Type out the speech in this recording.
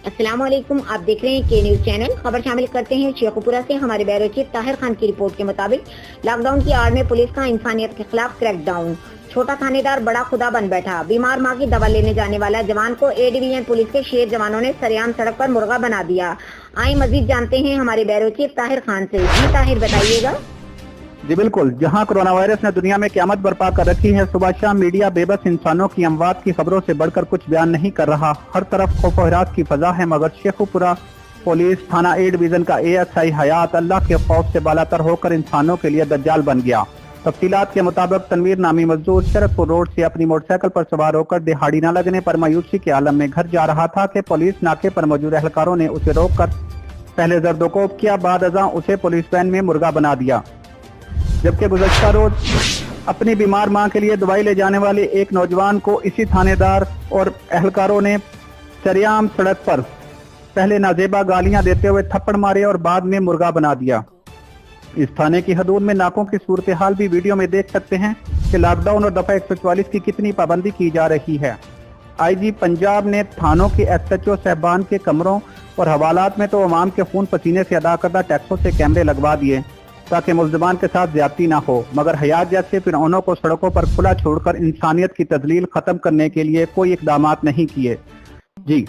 अस्सलामुअलैकुम, आप देख रहे हैं के न्यूज चैनल। खबर शामिल करते हैं शेखुपुरा से। हमारे ब्यूरो चीफ ताहिर खान की रिपोर्ट के मुताबिक लॉकडाउन की आड़ में पुलिस का इंसानियत के खिलाफ क्रैकडाउन। छोटा थानेदार बड़ा खुदा बन बैठा। बीमार मां की दवा लेने जाने वाला जवान को ए डिवीजन पुलिस के शेर जवानों ने सरेआम सड़क पर मुर्गा बना दिया। आइए मजीद जानते हैं हमारे ब्यूरो चीफ ताहिर खान से। जी ताहिर, बताइएगा। जी बिल्कुल, जहां कोरोना वायरस ने दुनिया में क़यामत बर्पा कर रखी है, सुबह शाम मीडिया बेबस इंसानों की अमवात की खबरों से बढ़कर कुछ बयान नहीं कर रहा। हर तरफ खौफ और हिरास की फजा है, मगर शेखुपुरा पुलिस थाना ए डिवीजन का ASI हयात अल्लाह के खौफ से बालातर होकर इंसानों के लिए दज्जाल बन गया। तफसीलात के मुताबिक तनवीर नामी मजदूर शरदपुर रोड से अपनी मोटरसाइकिल पर सवार होकर दिहाड़ी न लगने पर मायूसी के आलम में घर जा रहा था कि पुलिस नाके पर मौजूद एहलकारों ने उसे रोककर पहले जर्दोकोब किया, बाद अज़ां उसे पुलिस वैन में मुर्गा बना दिया। जबकि गुज़श्ता रोज अपनी बीमार मां के लिए दवाई ले जाने वाले एक नौजवान को इसी थानेदार और एहलकारों ने सरेआम सड़क पर पहले नाजेबा गालियां देते हुए थप्पड़ मारे और बाद में मुर्गा बना दिया। इस थाने की हदूद में नाकों की सूरत हाल भी वीडियो में देख सकते हैं कि लॉकडाउन और दफा 144 की कितनी पाबंदी की जा रही है। IG पंजाब ने थानों के SHO साहबान के कमरों और हवालात में तो अवाम के खून पसीने से अदा करदा टैक्सों से कैमरे लगवा दिए ताकि मुल्ज़िमान के साथ ज्यादती ना हो, मगर हयात जैसे फिरौनों को सड़कों पर खुला छोड़कर इंसानियत की तजलील खत्म करने के लिए कोई इकदामात नहीं किए। जी।